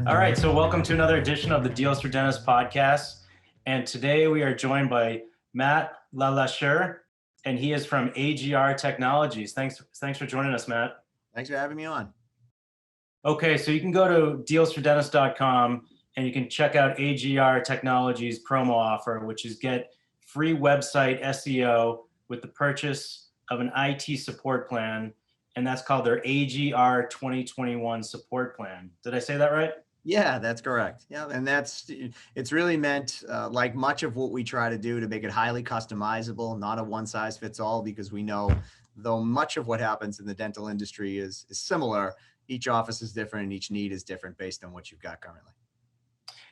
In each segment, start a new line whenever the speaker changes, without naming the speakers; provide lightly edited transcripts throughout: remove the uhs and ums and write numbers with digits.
All right, so welcome to another edition of the Deals for Dentists podcast. And today we are joined by Matt LeLacheur, and he is from AGR Technologies. Thanks for joining us, Matt.
Thanks for having me on.
Okay, so you can go to dealsfordentist.com and you can check out AGR Technologies promo offer, which is get free website SEO with the purchase of an IT support plan. And that's called their AGR 2021 support plan. Did I say that right?
Yeah, that's correct. Yeah, and it's really meant like much of what we try to do to make it highly customizable, not a one size fits all, because we know though much of what happens in the dental industry is similar, each office is different and each need is different based on what you've got currently.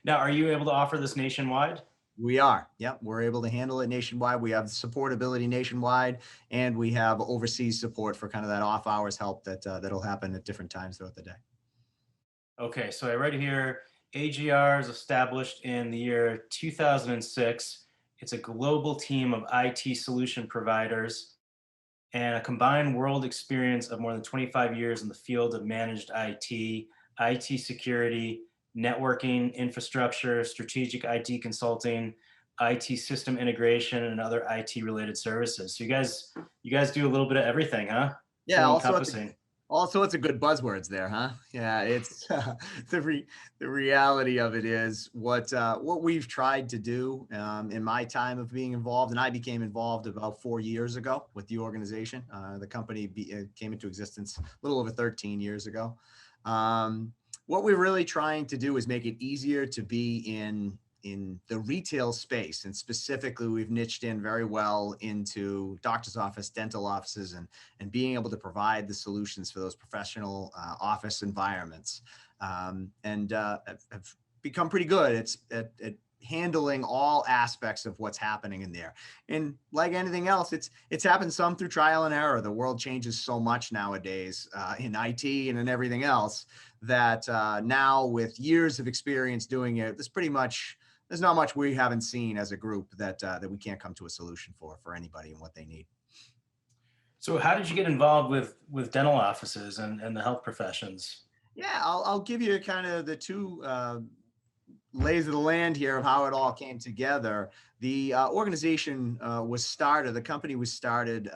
Now, are you able to offer this nationwide?
We are. Yep, we're able to handle it nationwide. We have supportability nationwide, and we have overseas support for kind of that off hours help that'll happen at different times throughout the day.
Okay, so I read here AGR is established in the year 2006. It's a global team of IT solution providers and a combined world experience of more than 25 years in the field of managed IT security, networking, infrastructure, strategic IT consulting, IT system integration, and other IT related services. So you guys do a little bit of everything, huh?
Yeah,
Full
also
encompassing.
all sorts of good buzzwords there, huh? Yeah, it's the reality of it is what we've tried to do in my time of being involved, and I became involved about 4 years ago with the organization. The company came into existence a little over 13 years ago. What we're really trying to do is make it easier to be in the retail space, and specifically we've niched in very well into doctor's office, dental offices, and being able to provide the solutions for those professional office environments, and have become pretty good at handling all aspects of what's happening in there. And like anything else, it's happened some through trial and error. The world changes so much nowadays in IT and in everything else that now with years of experience doing it, there's not much we haven't seen as a group that we can't come to a solution for anybody and what they need.
So how did you get involved with dental offices and the health professions?
Yeah, I'll give you kind of the two lays of the land here of how it all came together. The organization the company was started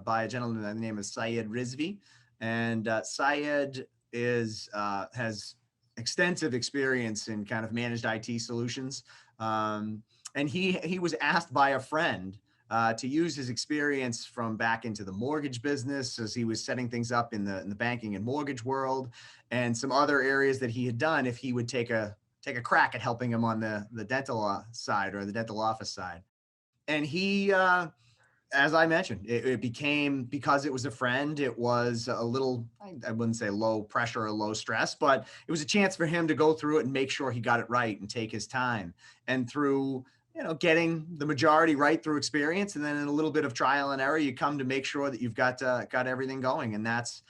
by a gentleman by the name of Syed Rizvi, and Syed has extensive experience in kind of managed IT solutions. And he was asked by a friend to use his experience from back into the mortgage business as he was setting things up in the banking and mortgage world, and some other areas that he had done, if he would take a crack at helping him on the dental side or the dental office side. And he as I mentioned, it became, because it was a friend, it was a little, I wouldn't say low pressure or low stress, but it was a chance for him to go through it and make sure he got it right and take his time. And through, getting the majority right through experience, and then in a little bit of trial and error, you come to make sure that you've got everything going. And that's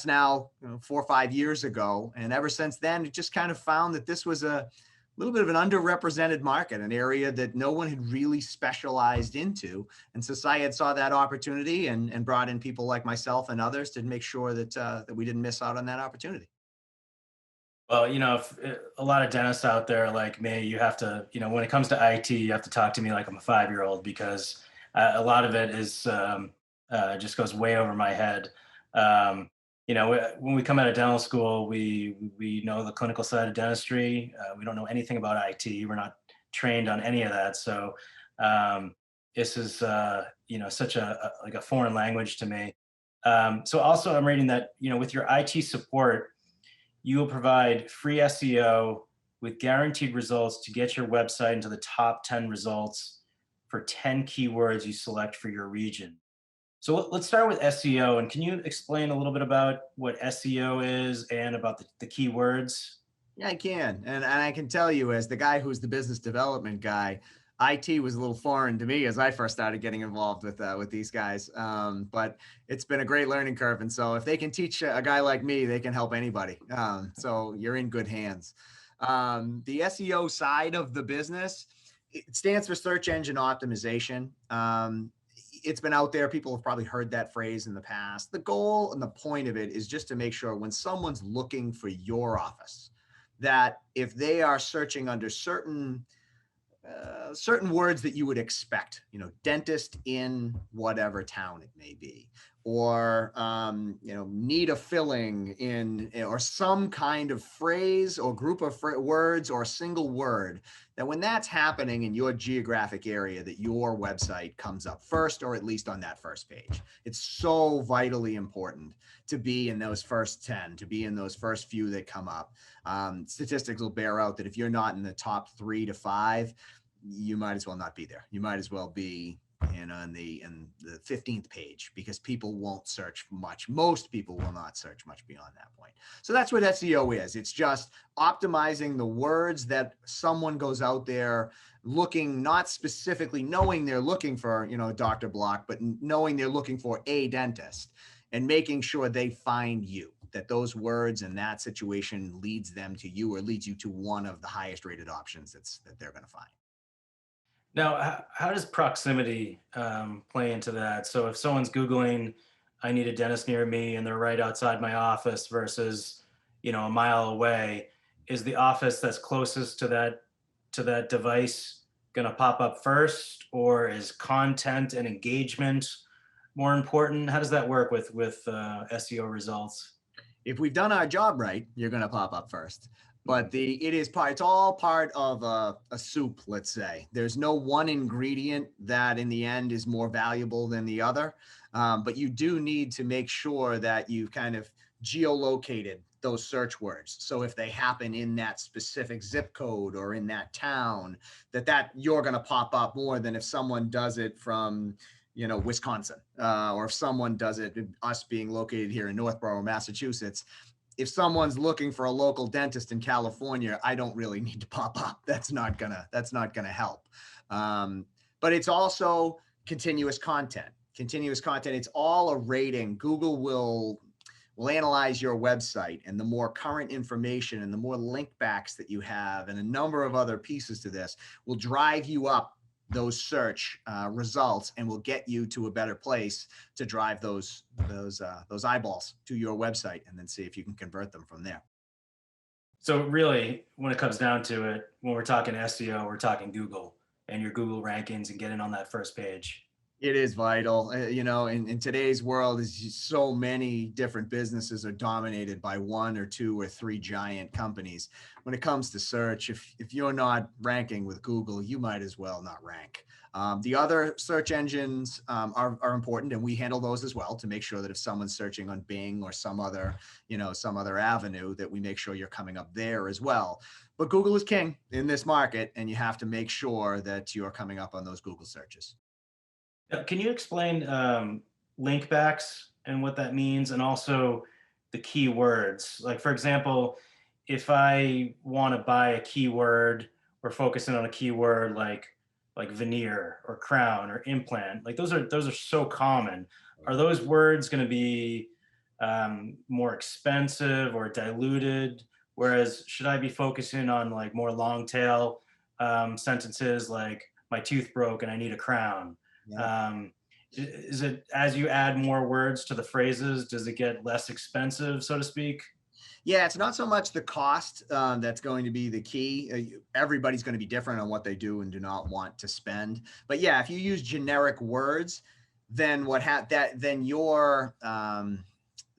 now 4 or 5 years ago. And ever since then, it just kind of found that this was a little bit of an underrepresented market, an area that no one had really specialized into. And so Syed saw that opportunity and brought in people like myself and others to make sure that we didn't miss out on that opportunity.
Well, if, a lot of dentists out there like me, you have to, when it comes to IT, you have to talk to me like I'm a 5-year-old, because a lot of it is just goes way over my head. When we come out of dental school, we know the clinical side of dentistry. We don't know anything about IT. We're not trained on any of that. So this is such a foreign language to me. So also, I'm reading that with your IT support, you will provide free SEO with guaranteed results to get your website into the top 10 results for 10 keywords you select for your region. So let's start with SEO. And can you explain a little bit about what SEO is and about the keywords?
Yeah, I can. And I can tell you, as the guy who's the business development guy, IT was a little foreign to me as I first started getting involved with these guys. But it's been a great learning curve. And so if they can teach a guy like me, they can help anybody. So you're in good hands. The SEO side of the business, it stands for search engine optimization. It's been out there. People have probably heard that phrase in the past. The goal and the point of it is just to make sure when someone's looking for your office, that if they are searching under certain words that you would expect, dentist in whatever town it may be, or, need a filling in, or some kind of phrase or group of words or a single word, that when that's happening in your geographic area, that your website comes up first, or at least on that first page. It's so vitally important to be in those first 10, to be in those first few that come up. Statistics will bear out that if you're not in the top 3 to 5, you might as well not be there. You might as well be in the 15th page, because people won't search much. Most people will not search much beyond that point. So that's what SEO is. It's just optimizing the words that someone goes out there looking, not specifically knowing they're looking for, Dr. Block, but knowing they're looking for a dentist, and making sure they find you, that those words and that situation leads them to you, or leads you to one of the highest rated options that they're going to find.
Now, how does proximity play into that? So if someone's Googling, I need a dentist near me, and they're right outside my office versus, a mile away, is the office that's closest to that device going to pop up first, or is content and engagement more important? How does that work with SEO results?
If we've done our job right, you're going to pop up first. But it's all part of a soup, let's say. There's no one ingredient that in the end is more valuable than the other. But you do need to make sure that you've kind of geolocated those search words. So if they happen in that specific zip code or in that town, that you're going to pop up more than if someone does it from, Wisconsin, or if someone does it, us being located here in Northborough, Massachusetts. If someone's looking for a local dentist in California, I don't really need to pop up. That's not gonna help. But it's also continuous content. Continuous content. It's all a rating. Google will analyze your website, and the more current information and the more link backs that you have, and a number of other pieces to this, will drive you up those search results, and will get you to a better place to drive those eyeballs to your website, and then see if you can convert them from there.
So really, when it comes down to it, when we're talking SEO, we're talking Google and your Google rankings and getting on that first page.
It is vital. In today's world, is so many different businesses are dominated by one or two or three giant companies. When it comes to search, if you're not ranking with Google, you might as well not rank. The other search engines are important, and we handle those as well, to make sure that if someone's searching on Bing or some other avenue, that we make sure you're coming up there as well. But Google is king in this market, and you have to make sure that you're coming up on those Google searches.
Can you explain link backs and what that means, and also the keywords? Like, for example, if I want to buy a keyword or focusing on a keyword like veneer or crown or implant, like those are so common. Are those words going to be more expensive or diluted? Whereas, should I be focusing on like more long tail sentences like my tooth broke and I need a crown?
Yeah.
Um, is it, as you add more words to the phrases, does it get less expensive, so to speak?
Yeah, it's not so much the cost that's going to be the key. Everybody's going to be different on what they do and do not want to spend. But yeah, if you use generic words, then then your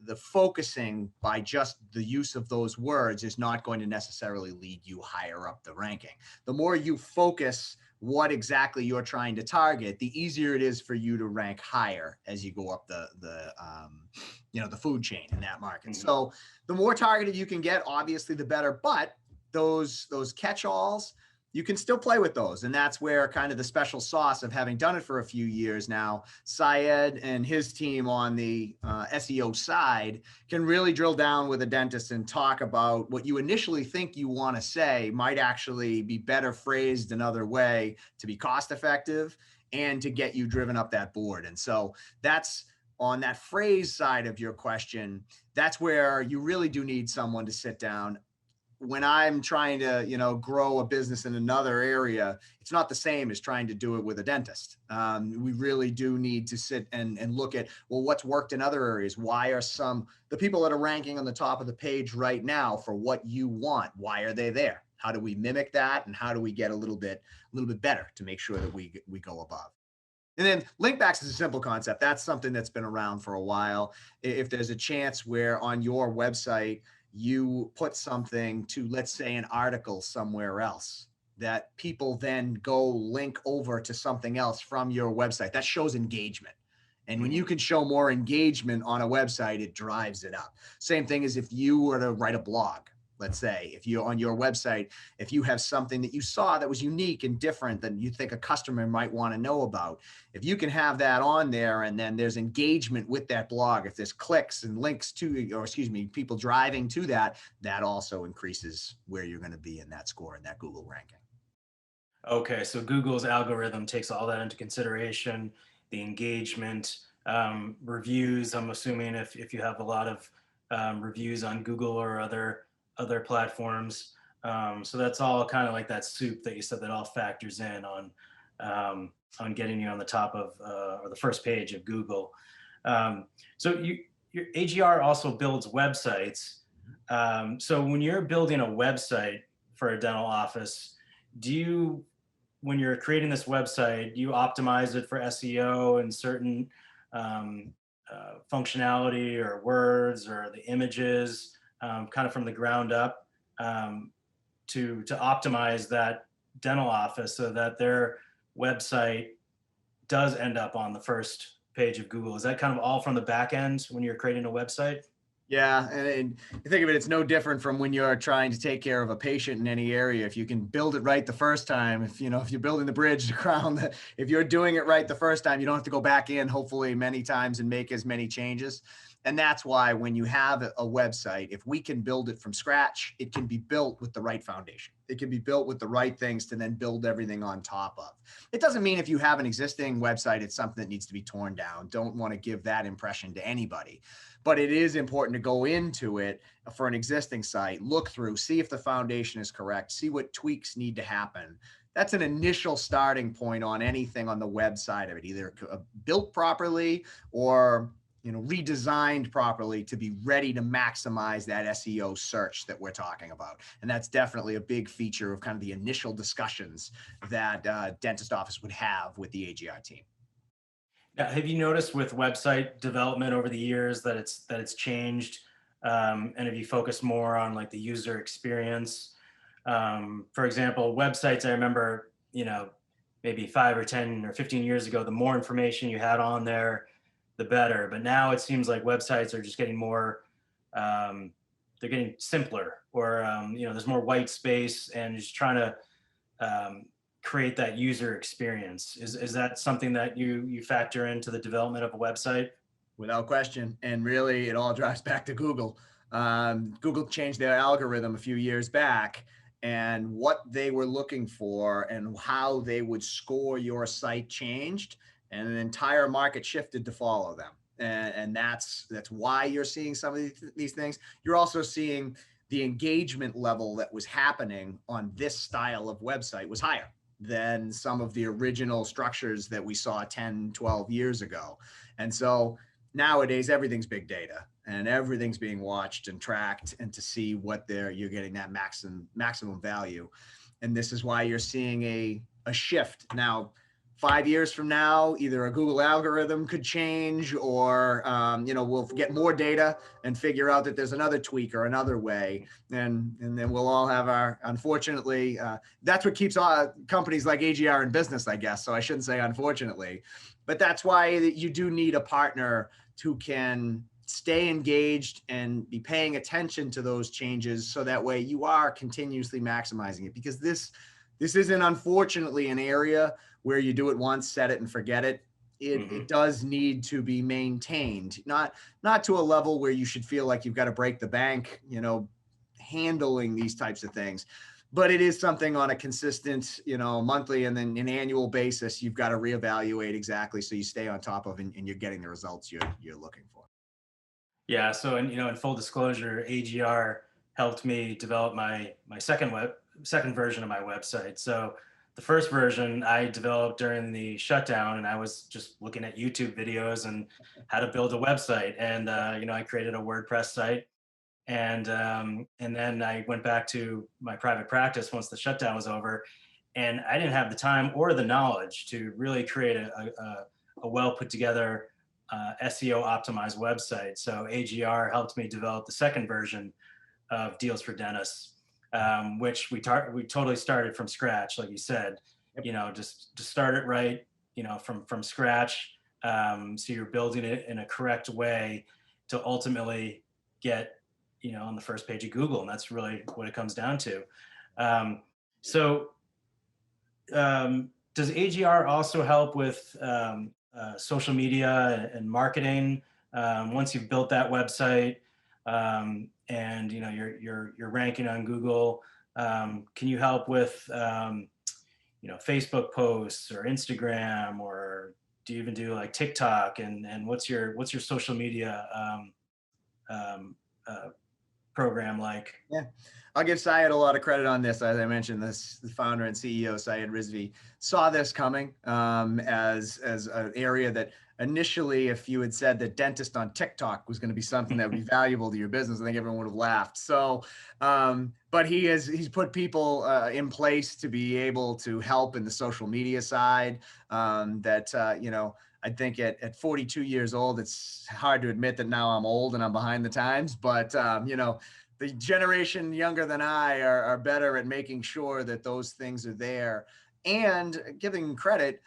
the focusing by just the use of those words is not going to necessarily lead you higher up the ranking. The more you focus what exactly you're trying to target, the easier it is for you to rank higher as you go up the food chain in that market.
Mhm.
So the more targeted you can get, obviously the better. But those catch-alls, you can still play with those. And that's where kind of the special sauce of having done it for a few years now, Syed and his team on the SEO side can really drill down with a dentist and talk about what you initially think you want to say might actually be better phrased another way to be cost effective and to get you driven up that board. And so that's on that phrase side of your question. That's where you really do need someone to sit down, when I'm trying to, grow a business in another area, it's not the same as trying to do it with a dentist. We really do need to sit and look at, well, what's worked in other areas? Why are the people that are ranking on the top of the page right now for what you want? Why are they there? How do we mimic that? And how do we get a little bit better to make sure that we go above? And then linkbacks is a simple concept. That's something that's been around for a while. If there's a chance where on your website you put something to, let's say, an article somewhere else, that people then go link over to something else from your website, that shows engagement. And when you
Mhm.
can show more engagement on a website, it drives it up. Same thing as if you were to write a blog. Let's say if you on your website, if you have something that you saw that was unique and different that you think a customer might want to know about, if you can have that on there and then there's engagement with that blog, if there's clicks and links to, or excuse me, people driving to that, that also increases where you're going to be in that score in that Google ranking.
Okay, so Google's algorithm takes all that into consideration, the engagement, reviews. I'm assuming if you have a lot of reviews on Google or other platforms, so that's all kind of like that soup that you said that all factors in on getting you on the top of or the first page of Google. So your AGR also builds websites. So when you're building a website for a dental office, do you when you're creating this website, you optimize it for SEO and certain um, functionality or words or the images, kind of from the ground up, um, to optimize that dental office so that their website does end up on the first page of Google. Is that kind of all from the back end when you're creating a website?
Yeah, and you think of it, it's no different from when you're trying to take care of a patient in any area. If you can build it right the first time, if you're building the bridge to crown that, if you're doing it right the first time, you don't have to go back in, hopefully many times and make as many changes. And that's why when you have a website, if we can build it from scratch, it can be built with the right foundation. It can be built with the right things to then build everything on top of. It doesn't mean if you have an existing website, it's something that needs to be torn down. Don't want to give that impression to anybody, but it is important to go into it for an existing site, look through, see if the foundation is correct, see what tweaks need to happen. That's an initial starting point on anything on the website of it, either built properly or redesigned properly to be ready to maximize that SEO search that we're talking about. And that's definitely a big feature of kind of the initial discussions that dentist office would have with the AGR team.
Now, have you noticed with website development over the years that it's changed, and have you focused more on like the user experience? For example, websites. I remember, maybe 5 or 10 or 15 years ago, the more information you had on there, the better. But now it seems like websites are just getting more. They're getting simpler, or there's more white space, and just trying to create that user experience. Is that something that you factor into the development of a website?
Without question. And really, it all drives back to Google. Google changed their algorithm a few years back, and what they were looking for and how they would score your site changed, and an entire market shifted to follow them. And that's why you're seeing some of these things. You're also seeing the engagement level that was happening on this style of website was higher than some of the original structures that we saw 10, 12 years ago. And so nowadays everything's big data and everything's being watched and tracked, and to see what you're getting that maximum value. And this is why you're seeing a shift now. 5 years from now, either a Google algorithm could change, or we'll get more data and figure out that there's another tweak or another way, and then we'll all have our. Unfortunately, that's what keeps all companies like AGR in business, I guess. So I shouldn't say unfortunately, but that's why you do need a partner who can stay engaged and be paying attention to those changes, so that way you are continuously maximizing it. Because this isn't, unfortunately, an area where you do it once, set it and forget it. It
Hmm.
does need to be maintained, not to a level where you should feel like you've got to break the bank, handling these types of things. But it is something on a consistent, monthly and then an annual basis, you've got to reevaluate exactly so you stay on top of, and you're getting the results you're looking for.
Yeah. So, in full disclosure, AGR helped me develop my second version of my website. So the first version I developed during the shutdown, and I was just looking at YouTube videos and how to build a website. And I created a WordPress site, and then I went back to my private practice once the shutdown was over, and I didn't have the time or the knowledge to really create a well put together SEO optimized website. So AGR helped me develop the second version of Deals for Dentists, which we totally started from scratch, like you said.
Yep.
Just to start it right, from scratch. So you're building it in a correct way to ultimately get on the first page of Google, and that's really what it comes down to. Um, so does AGR also help with social media and marketing once you've built that website, and you're ranking on Google? Can you help with Facebook posts or Instagram, or do you even do like TikTok? And what's your social media um, uh, program like?
Yeah, I'll give Syed a lot of credit on this. As I mentioned, the founder and CEO, Syed Rizvi, saw this coming as an area that initially, if you had said that dentist on TikTok was going to be something that would be valuable to your business, I think everyone would have laughed. So, but he's put people in place to be able to help in the social media side. I think at 42 years old, it's hard to admit that now I'm old and I'm behind the times, but the generation younger than I are better at making sure that those things are there, and giving credit.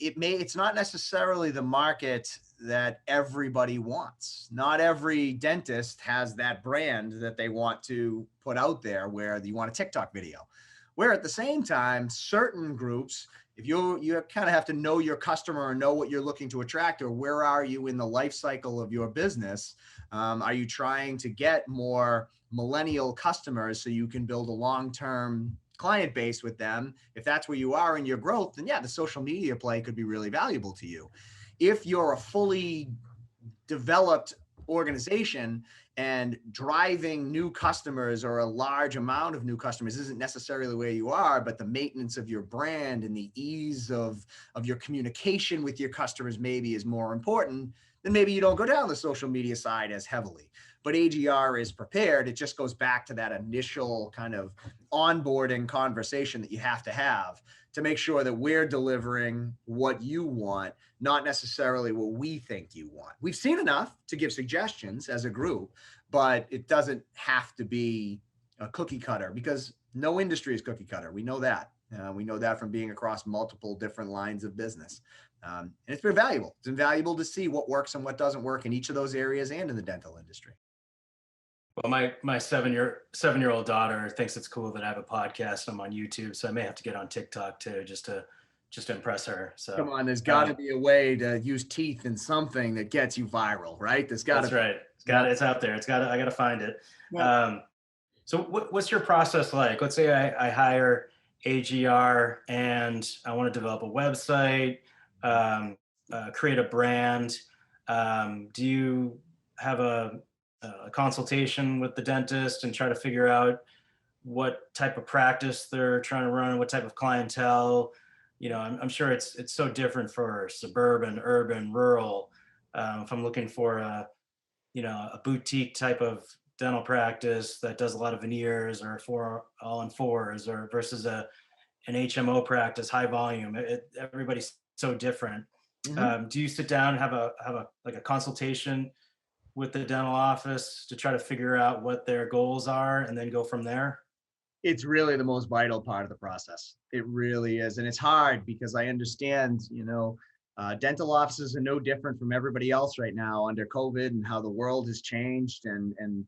It's not necessarily the market that everybody wants. Not every dentist has that brand that they want to put out there where you want a TikTok video. Where at the same time, certain groups, if you kind of have to know your customer or know what you're looking to attract, or where are you in the life cycle of your business. Are you trying to get more millennial customers so you can build a long-term client base with them? If that's where you are in your growth, then yeah, the social media play could be really valuable to you. If you're a fully developed organization and driving new customers, or a large amount of new customers, isn't necessarily where you are, but the maintenance of your brand and the ease of your communication with your customers maybe is more important, then maybe you don't go down the social media side as heavily. But AGR is prepared. It just goes back to that initial kind of onboarding conversation that you have to make sure that we're delivering what you want, not necessarily what we think you want. We've seen enough to give suggestions as a group, but it doesn't have to be a cookie cutter, because no industry is cookie cutter. We know that. We know that from being across multiple different lines of business. And it's been valuable. It's been valuable to see what works and what doesn't work in each of those areas and in the dental industry.
Well, my seven-year-old daughter thinks it's cool that I have a podcast. I'm on YouTube, so I may have to get on TikTok too, just to impress her.
Come
So
on, there's got to
um,
be a way to use teeth in something that gets you viral, right? There's got to
that's
be.
right.
Yeah.
It's out there. I got to find it.
Yeah.
Um, so what's your process like? Let's say I hire AGR and I want to develop a website, create a brand. Do you have a consultation with the dentist and try to figure out what type of practice they're trying to run, what type of clientele? I'm sure it's so different for suburban, urban, rural. If I'm looking for a boutique type of dental practice that does a lot of veneers or for all in fours, or versus an HMO practice, high volume. Everybody's so different.
Mhm.
Do you sit down and have a like a consultation with the dental office to try to figure out what their goals are and then go from there?
It's really the most vital part of the process. It really is. And it's hard because I understand, dental offices are no different from everybody else right now under COVID, and how the world has changed, and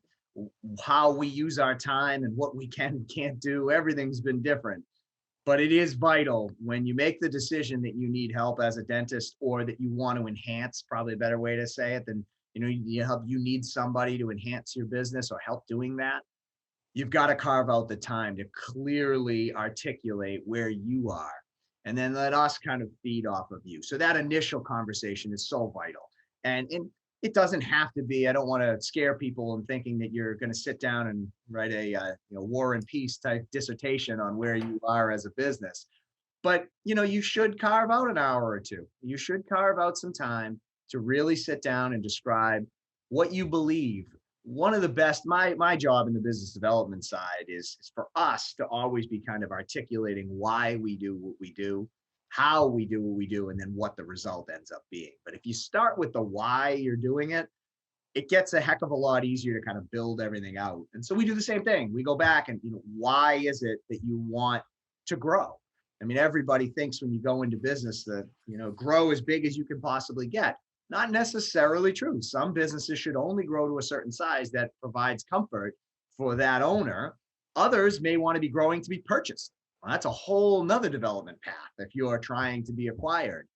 how we use our time and what we can and can't do. Everything's been different. But it is vital when you make the decision that you need help as a dentist, or that you want to enhance, probably a better way to say it than, you need somebody to enhance your business or help doing that. You've got to carve out the time to clearly articulate where you are, and then let us kind of feed off of you. So that initial conversation is so vital. And it doesn't have to be. I don't want to scare people and thinking that you're going to sit down and write a war and peace type dissertation on where you are as a business. But you should carve out an hour or two. You should carve out some time to really sit down and describe what you believe. One of the best, my job in the business development side is for us to always be kind of articulating why we do what we do, how we do what we do, and then what the result ends up being. But if you start with the why you're doing it, it gets a heck of a lot easier to kind of build everything out. And so we do the same thing. We go back and, why is it that you want to grow? I mean, everybody thinks when you go into business that, grow as big as you can possibly get. Not necessarily true. Some businesses should only grow to a certain size that provides comfort for that owner. Others may want to be growing to be purchased. Well, that's a whole nother development path if you're trying to be acquired.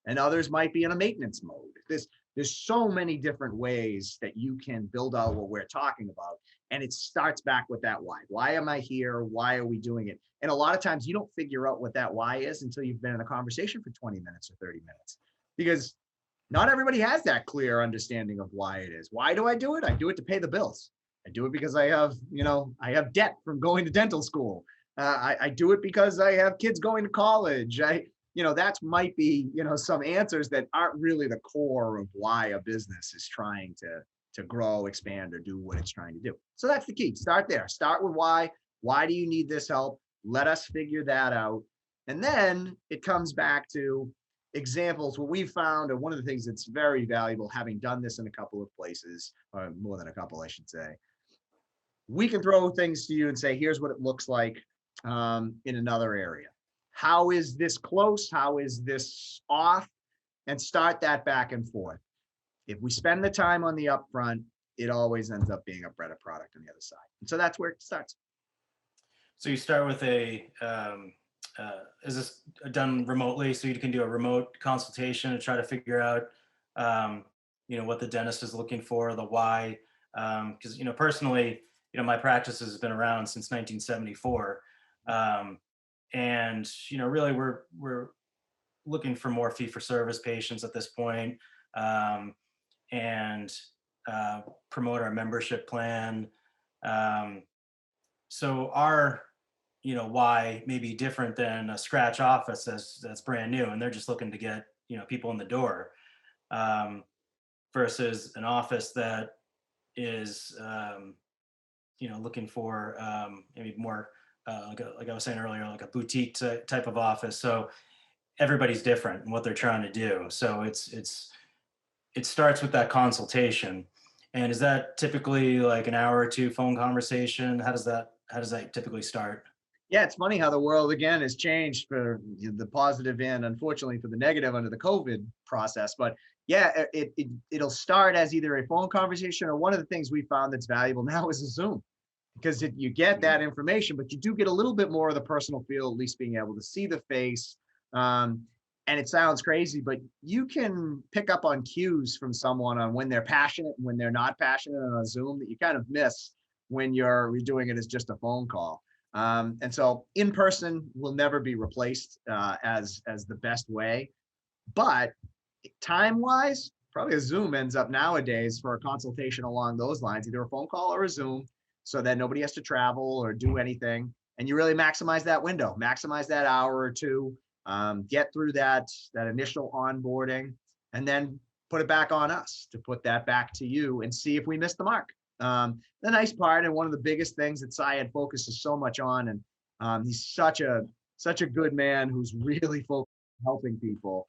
And others might be in a maintenance mode. There's so many different ways that you can build out what we're talking about. And it starts back with that why. Why am I here? Why are we doing it? And a lot of times you don't figure out what that why is until you've been in a conversation for 20 minutes or 30 minutes, because not everybody has that clear understanding of why it is. Why do I do it? I do it to pay the bills. I do it because I have debt from going to dental school. I do it because I have kids going to college. That might be, some answers that aren't really the core of why a business is trying to grow, expand, or do what it's trying to do. So that's the key. Start there. Start with why. Why do you need this help? Let us figure that out. And then it comes back to examples. What we've found, and one of the things that's very valuable, having done this in a couple of places, or more than a couple, I should say, we can throw things to you and say, here's what it looks like in another area. How is this close? How is this off? And start that back and forth. If we spend the time on the upfront, it always ends up being a better product on the other side. And so that's where it starts.
So you start with is this done remotely? So you can do a remote consultation and try to figure out, what the dentist is looking for, the why. Because, personally, my practice has been around since 1974. And, really we're looking for more fee for service patients at this point, and promote our membership plan. So our why may be different than a scratch office that's brand new and they're just looking to get people in the door, versus an office that is looking for maybe more like I was saying earlier, like a boutique type of office. So everybody's different in what they're trying to do. So it starts with that consultation. And is that typically like an hour or two phone conversation? How does that typically start?
Yeah, it's funny how the world again has changed for the positive and unfortunately for the negative under the COVID process. But yeah, it'll start as either a phone conversation, or one of the things we found that's valuable now is a Zoom, because you get that information, but you do get a little bit more of the personal feel, at least being able to see the face. And it sounds crazy, but you can pick up on cues from someone on when they're passionate and when they're not passionate on a Zoom that you kind of miss when you're doing it as just a phone call. And so in person will never be replaced as the best way, but time wise, probably a Zoom ends up nowadays for a consultation along those lines, either a phone call or a Zoom, so that nobody has to travel or do anything. And you really maximize that window, maximize that hour or two, get through that initial onboarding, and then put it back on us to put that back to you and see if we missed the mark. The nice part, and one of the biggest things that Syed focuses so much on, and he's such a good man who's really focused on helping people.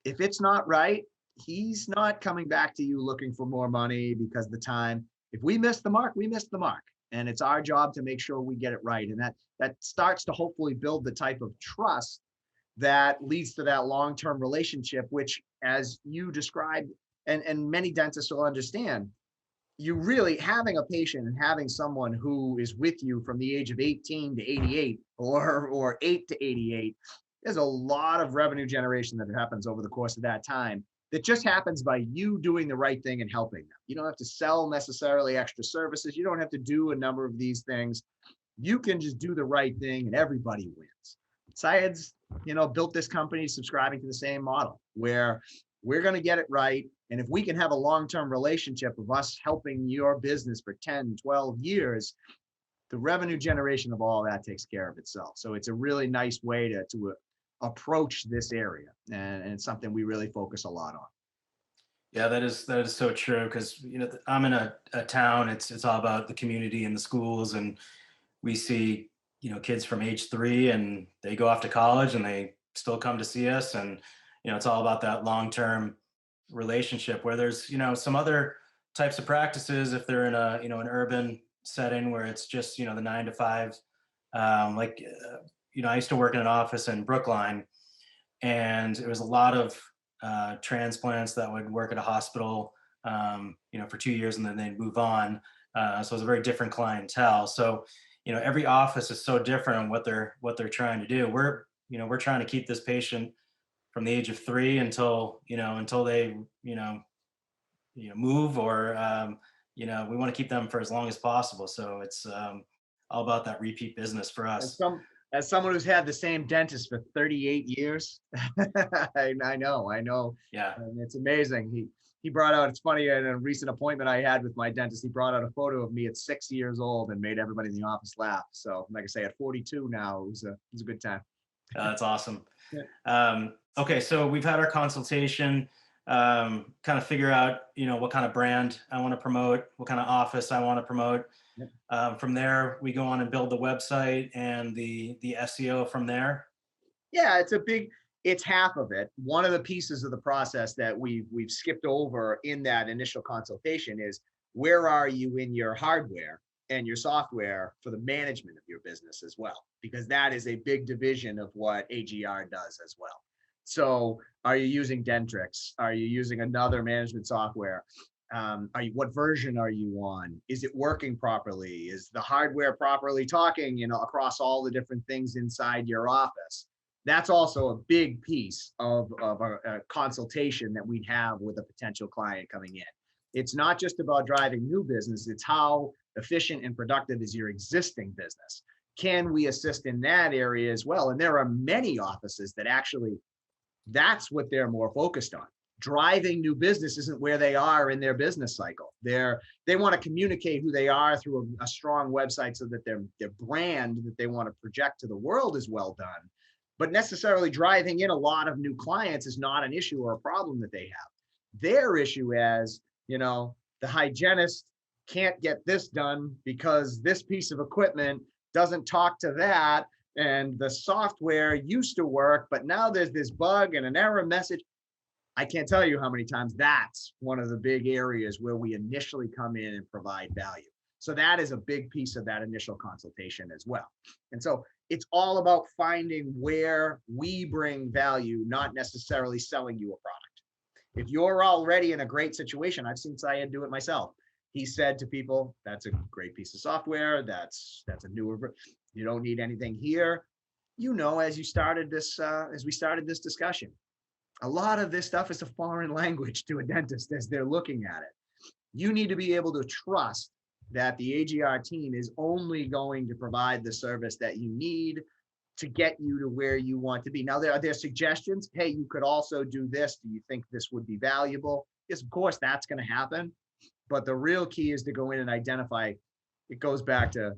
If it's not right, he's not coming back to you looking for more money because the time. If we miss the mark, we miss the mark, and it's our job to make sure we get it right. And that starts to hopefully build the type of trust that leads to that long-term relationship, which, as you described, and many dentists will understand, you really having a patient and having someone who is with you from the age of 18 to 88 or 8 to 88, there's a lot of revenue generation that happens over the course of that time that just happens by you doing the right thing and helping them. You don't have to sell necessarily extra services. You don't have to do a number of these things. You can just do the right thing and everybody wins. Syed's, built this company subscribing to the same model where We're going to get it right. And if we can have a long-term relationship of us helping your business for 10, 12 years, the revenue generation of all that takes care of itself. So it's a really nice way to approach this area. And it's something we really focus a lot on.
Yeah, that is so true because I'm in a town. It's all about the community and the schools, and we see kids from age 3 and they go off to college and they still come to see us, and it's all about that long term relationship where there's some other types of practices if they're in a an urban setting where it's just the 9 to 5. Like I used to work in an office in Brookline, and it was a lot of transplants that would work at a hospital, for 2 years and then they'd move on. So it was a very different clientele. So, every office is so different on what they're trying to do. We're trying to keep this patient from the age of 3 until they, move or, we want to keep them for as long as possible. So it's all about that repeat business for
As
us.
some as someone who's had the same dentist for 38 years, I know,
Yeah.
and it's amazing. He brought out. It's funny in a recent appointment I had with my dentist. He brought out a photo of me at 6 years old and made everybody in the office laugh. So, like I say, at 42 now, it was a good time.
That's awesome.
Yeah.
Okay, so we've had our consultation, kind of figure out, what kind of brand I want to promote, what kind of office I want to promote.
Yeah.
From there, we go on and build the website and the SEO from there.
Yeah, it's half of it. One of the pieces of the process that we've skipped over in that initial consultation is where are you in your hardware and your software for the management of your business as well, because that is a big division of what AGR does as well. So are you using Dentrix? Are you using another management software? What version are you on? Is it working properly? Is the hardware properly talking, across all the different things inside your office? That's also a big piece of a consultation that we'd have with a potential client coming in. It's not just about driving new business, it's how efficient and productive is your existing business. Can we assist in that area as well? And there are many offices that actually that's what they're more focused on. Driving new business isn't where they are in their business cycle. They want to communicate who they are through a strong website so that their brand that they want to project to the world is well done. But necessarily driving in a lot of new clients is not an issue or a problem that they have. Their issue is, the hygienist can't get this done because this piece of equipment doesn't talk to that. And the software used to work, but now there's this bug and an error message. I can't tell you how many times that's one of the big areas where we initially come in and provide value. So that is a big piece of that initial consultation as well. And so it's all about finding where we bring value, not necessarily selling you a product. If you're already in a great situation, I've seen Syed do it myself. He said to people, that's a great piece of software. That's a newer, you don't need anything here. As we started this discussion, a lot of this stuff is a foreign language to a dentist as they're looking at it. You need to be able to trust that the AGR team is only going to provide the service that you need to get you to where you want to be. Now, are there suggestions? Hey, you could also do this. Do you think this would be valuable? Yes, of course, that's going to happen. But the real key is to go in and identify. It goes back to,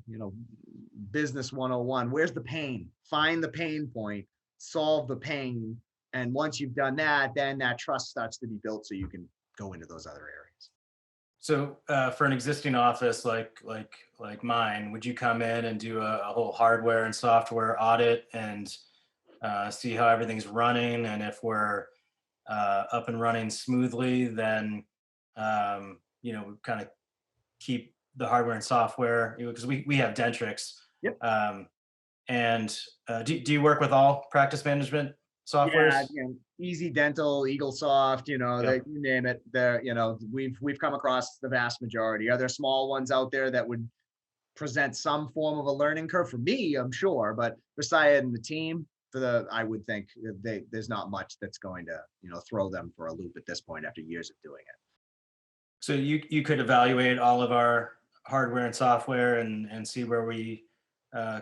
business 101. Where's the pain? Find the pain point, solve the pain. And once you've done that, then that trust starts to be built so you can go into those other areas.
So for an existing office like mine, would you come in and do a whole hardware and software audit and see how everything's running, and if we're up and running smoothly, then we kind of keep the hardware and software because we have Dentrix.
Yep.
And do you work with all practice management
Yeah,
softwares?
Easy Dental, EagleSoft,
Yep.
you name it. We've come across the vast majority. Are there small ones out there that would present some form of a learning curve for me? I'm sure, but for Syed and the team, I would think there's not much that's going to throw them for a loop at this point after years of doing it.
So you could evaluate all of our hardware and software and see where we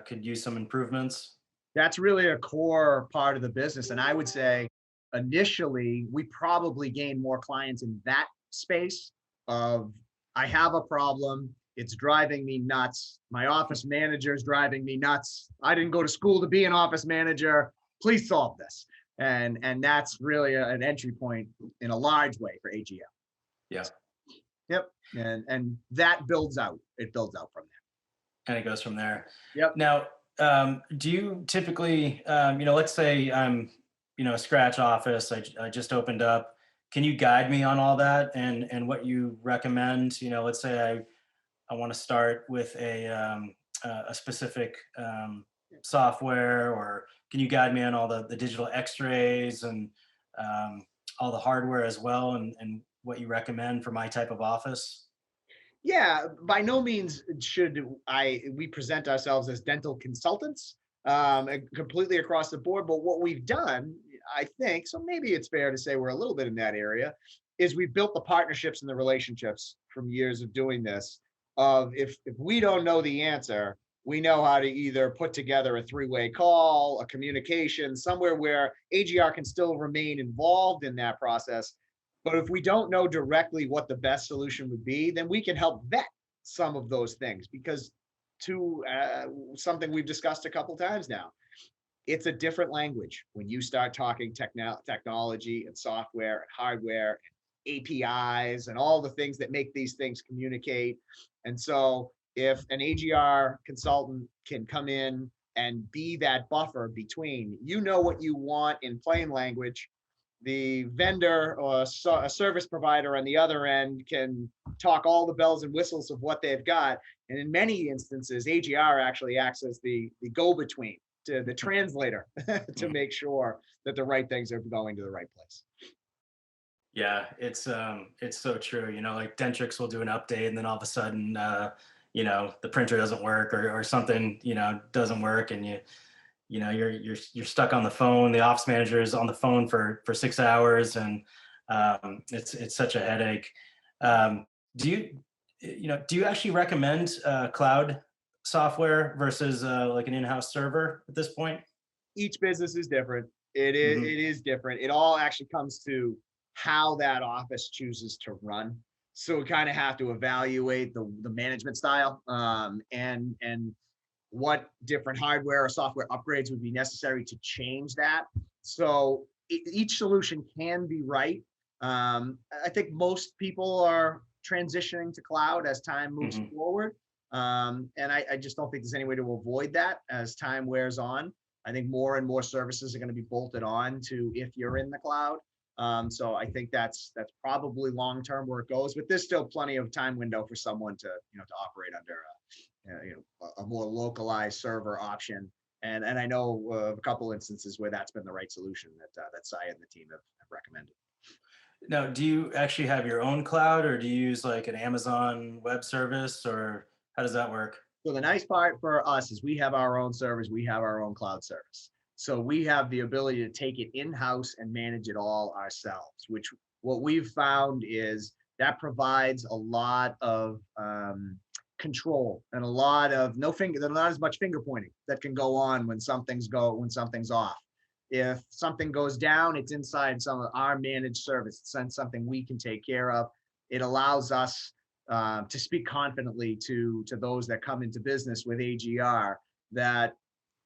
could use some improvements.
That's really a core part of the business, and I would say initially we probably gained more clients in that space of I have a problem. It's driving me nuts. My office manager is driving me nuts. I didn't go to school to be an office manager. Please solve this. And that's really an entry point in a large way for AGL.
Yeah.
Yep. And that builds out. It builds out from
And it goes from there.
there. Yep.
Now, do you typically, let's say I'm, a scratch office, I just opened up. Can you guide me on all that and what you recommend? Let's say I want to start with a specific software, or can you guide me on all the digital X-rays and all the hardware as well, and what you recommend for my type of office?
Yeah, by no means should we present ourselves as dental consultants completely across the board. But what we've done, I think, so maybe it's fair to say we're a little bit in that area, is we've built the partnerships and the relationships from years of doing this. Of if we don't know the answer, we know how to either put together a three-way call, a communication, somewhere where AGR can still remain involved in that process. But if we don't know directly what the best solution would be, then we can help vet some of those things, because to something we've discussed a couple times now, it's a different language when you start talking technology and software and hardware and APIs and all the things that make these things communicate. And so if an AGR consultant can come in and be that buffer between, what you want in plain language, the vendor or a service provider on the other end can talk all the bells and whistles of what they've got. And in many instances, AGR actually acts as the go-between, to the translator to make sure that the right things are going to the right place.
Yeah, it's so true. Like Dentrix will do an update, and then all of a sudden, the printer doesn't work, or something, doesn't work, and you're stuck on the phone. The office manager is on the phone for 6 hours, and it's such a headache. Do you actually recommend cloud software versus like an in-house server at this point?
Each business is different. It is different. It all actually comes to how that office chooses to run. So we kind of have to evaluate the management style, and what different hardware or software upgrades would be necessary to change that. So each solution can be right. I think most people are transitioning to cloud as time moves forward. And I just don't think there's any way to avoid that as time wears on. I think more and more services are going to be bolted on to if you're in the cloud. So I think that's probably long term where it goes, but there's still plenty of time window for someone to to operate under a more localized server option. And I know a couple instances where that's been the right solution that Saya and the team have recommended.
Now, do you actually have your own cloud, or do you use like an Amazon web service, or how does that work?
So the nice part for us is we have our own servers, we have our own cloud service. So we have the ability to take it in-house and manage it all ourselves, which what we've found is that provides a lot of control and a lot of there's not as much finger pointing that can go on when something's off. If something goes down, it's inside some of our managed service. It's something we can take care of. It allows us to speak confidently to those that come into business with AGR, that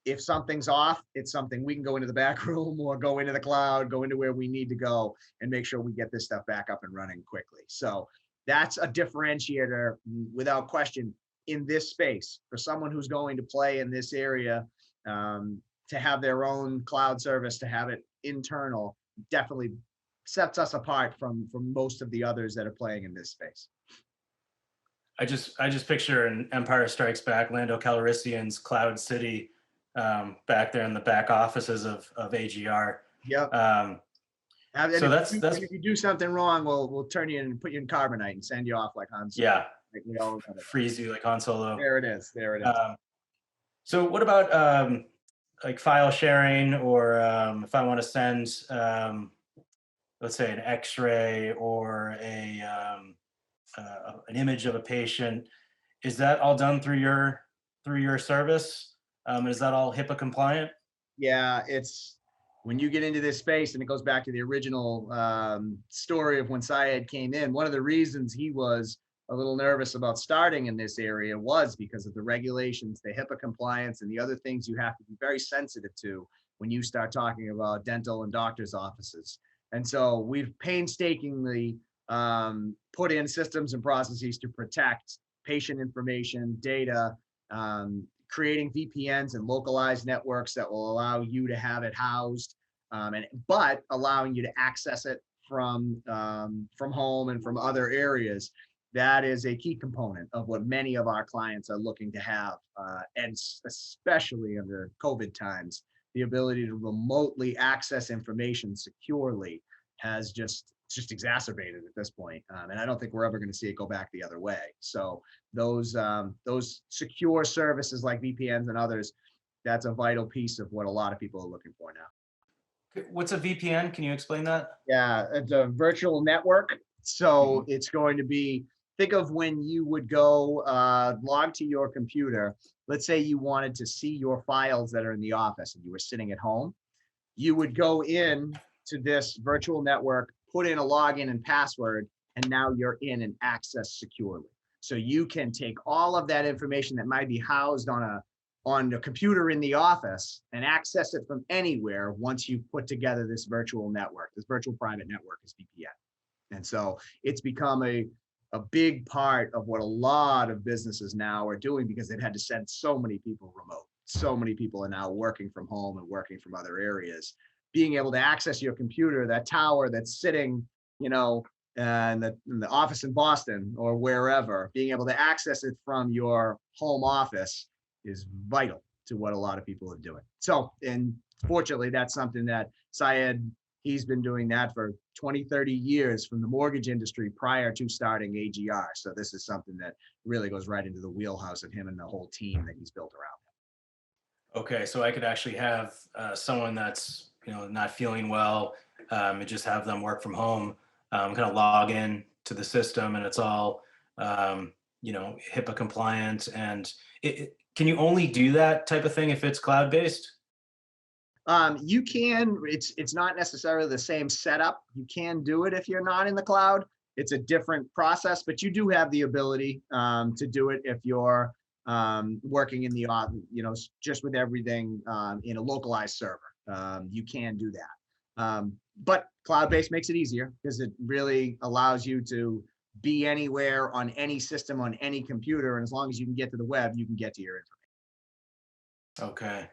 if something's off, it's something we can go into the back room or go into the cloud, go into where we need to go and make sure we get this stuff back up and running quickly. So that's a differentiator without question in this space for someone who's going to play in this area. To have their own cloud service, to have it internal, definitely sets us apart from most of the others that are playing in this space.
I just picture an Empire Strikes Back, Lando Calrissian's Cloud City, back there in the back offices of AGR.
Yep.
So that's
if you do something wrong, we'll turn you in and put you in carbonite and send you off like Han Solo.
Yeah,
like we all
freeze you like Han Solo.
There it is.
So what about like file sharing, or if I want to send, let's say, an X-ray or an image of a patient, is that all done through your service? Is that all HIPAA compliant?
Yeah, it's when you get into this space, and it goes back to the original story of when Syed came in, one of the reasons he was a little nervous about starting in this area was because of the regulations, the HIPAA compliance, and the other things you have to be very sensitive to when you start talking about dental and doctors' offices. And so we've painstakingly put in systems and processes to protect patient information, data, creating VPNs and localized networks that will allow you to have it housed, but allowing you to access it from home and from other areas. That is a key component of what many of our clients are looking to have, and especially under COVID times, the ability to remotely access information securely has just exacerbated at this point. And I don't think we're ever going to see it go back the other way. So those secure services like VPNs and others, that's a vital piece of what a lot of people are looking for now.
What's a VPN? Can you explain that?
Yeah, it's a virtual network. So it's going to be, think of when you would go log to your computer. Let's say you wanted to see your files that are in the office and you were sitting at home. You would go in to this virtual network, put in a login and password, and now you're in and access securely. So you can take all of that information that might be housed on a computer in the office and access it from anywhere once you've put together this virtual network. This virtual private network is VPN. And so it's become a big part of what a lot of businesses now are doing because they've had to send so many people remote. So many people are now working from home and working from other areas. Being able to access your computer, that tower that's sitting, in the office in Boston or wherever, being able to access it from your home office is vital to what a lot of people are doing. So, and fortunately, that's something that Syed, he's been doing that for 20, 30 years from the mortgage industry prior to starting AGR. So this is something that really goes right into the wheelhouse of him and the whole team that he's built around him.
Okay, so I could actually have someone that's not feeling well, and just have them work from home, kind of log in to the system, and it's all HIPAA compliant. And can you only do that type of thing if it's cloud based?
You can, it's not necessarily the same setup. You can do it if you're not in the cloud. It's a different process, but you do have the ability to do it if you're working in the, just with everything in a localized server. You can do that. But cloud-based makes it easier because it really allows you to be anywhere on any system, on any computer. And as long as you can get to the web, you can get to your information.
Okay.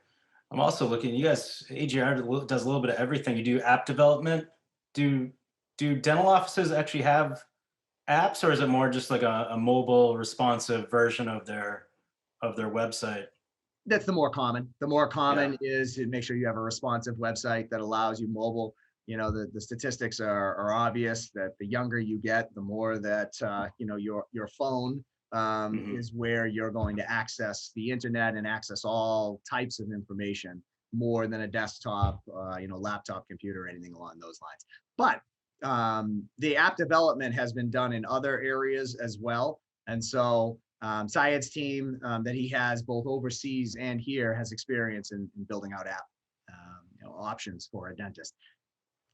I'm also looking, you guys, AGR does a little bit of everything. You do app development. Do dental offices actually have apps, or is it more just like a mobile responsive version of their website?
That's the more common. The more common is to make sure you have a responsive website that allows you mobile. The statistics are obvious that the younger you get, the more that your phone is where you're going to access the internet and access all types of information more than a desktop, laptop, computer, anything along those lines. But the app development has been done in other areas as well. And so Syed's team that he has both overseas and here has experience in building out app options for a dentist.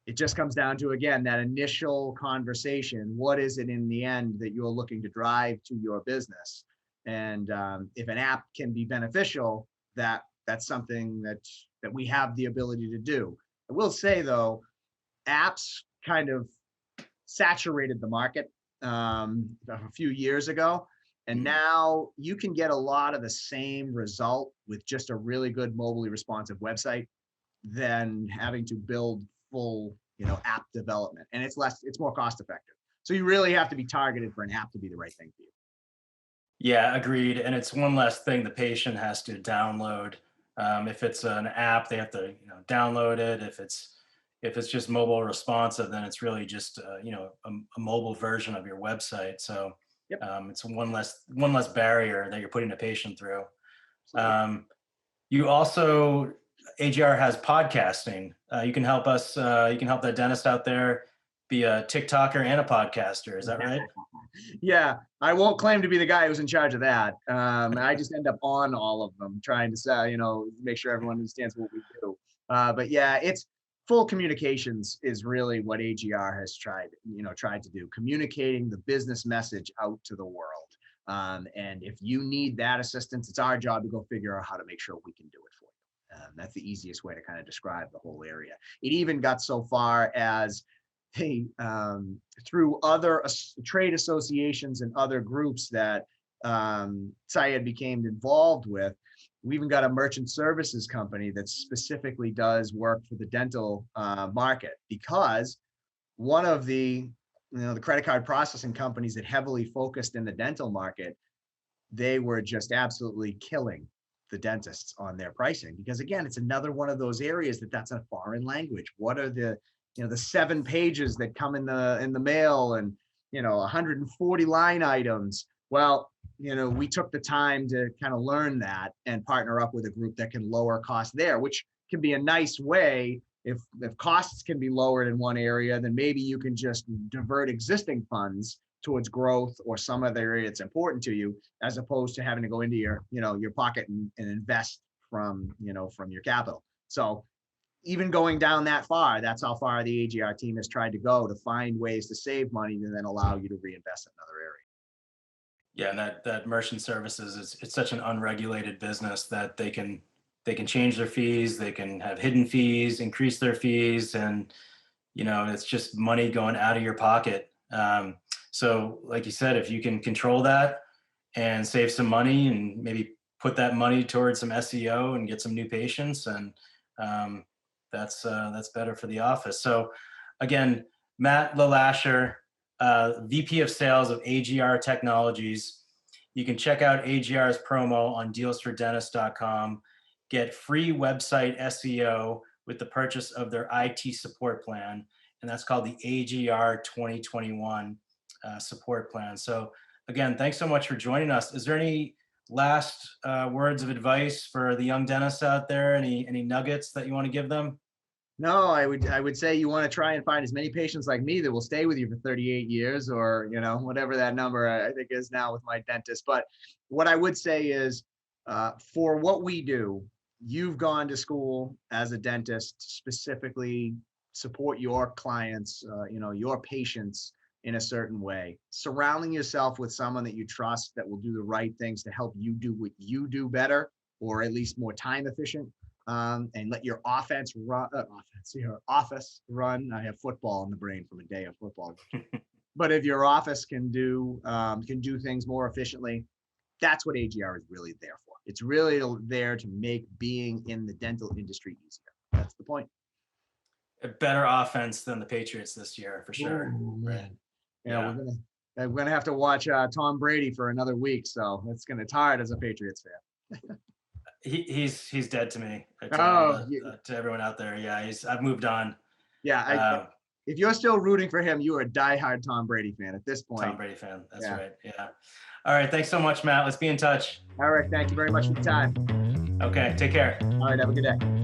It just comes down to, again, that initial conversation. What is it in the end that you're looking to drive to your business? And if an app can be beneficial, that's something that we have the ability to do. I will say, though, apps kind of saturated the market a few years ago. And now you can get a lot of the same result with just a really good mobilely responsive website than having to build full, app development. And it's more cost effective. So you really have to be targeted for an app to be the right thing for you.
Yeah, agreed. And it's one less thing the patient has to download. If it's an app, they have to download it. If it's just mobile responsive, then it's really just a mobile version of your website. So
Yep.
It's one less barrier that you're putting a patient through. You also, AGR has podcasting. You can help us. You can help that dentist out there be a TikToker and a podcaster. Is that right?
Yeah, I won't claim to be the guy who's in charge of that. I just end up on all of them, trying to make sure everyone understands what we do. But yeah, full communications is really what AGR has tried to do, communicating the business message out to the world. And if you need that assistance, it's our job to go figure out how to make sure we can do it for you. That's the easiest way to kind of describe the whole area. It even got so far as, hey, through other trade associations and other groups that Syed became involved with, we even got a merchant services company that specifically does work for the dental market, because one of the credit card processing companies that heavily focused in the dental market, they were just absolutely killing the dentists on their pricing, because again, it's another one of those areas that's a foreign language. What are the 7 pages that come in the mail, and 140 line items? Well, we took the time to kind of learn that and partner up with a group that can lower costs there, which can be a nice way. If costs can be lowered in one area, then maybe you can just divert existing funds towards growth or some other area that's important to you, as opposed to having to go into your pocket and invest from your capital. So even going down that far, that's how far the AGR team has tried to go, to find ways to save money and then allow you to reinvest in another area.
Yeah, and that merchant services is, it's such an unregulated business that they can change their fees, they can have hidden fees, increase their fees, and it's just money going out of your pocket. So like you said, if you can control that and save some money and maybe put that money towards some SEO and get some new patients, and um, that's better for the office. So again, Matt LeLacheur, VP of Sales of AGR Technologies. You can check out AGR's promo on dealsfordentist.com. Get free website SEO with the purchase of their IT support plan, and that's called the AGR 2021 support plan. So again, thanks so much for joining us. Is there any last words of advice for the young dentists out there? Any nuggets that you want to give them?
No, I would say you want to try and find as many patients like me that will stay with you for 38 years, or whatever that number I think is now with my dentist. But what I would say is, for what we do, you've gone to school as a dentist specifically support your clients, your patients in a certain way. Surrounding yourself with someone that you trust that will do the right things to help you do what you do better, or at least more time efficient, and let your your office run. I have football in the brain from a day of football. But if your office can do things more efficiently, that's what AGR is really there for. It's really there to make being in the dental industry easier. That's the point.
A better offense than the Patriots this year, for sure.
Oh,
Right.
man. Yeah,
Yeah.
we're gonna have to watch Tom Brady for another week, so it's hard as a Patriots fan.
He's dead to me,
Oh,
to everyone out there. Yeah, I've moved on.
yeah.
Uh,
If you're still rooting for him, you are a diehard Tom Brady fan at this
Tom
point.
Brady fan. That's
Yeah.
right. Yeah. All right. Thanks so much, Matt. Let's be in touch.
All right. Thank you very much for your time.
Okay. Take care.
All right. Have a good day.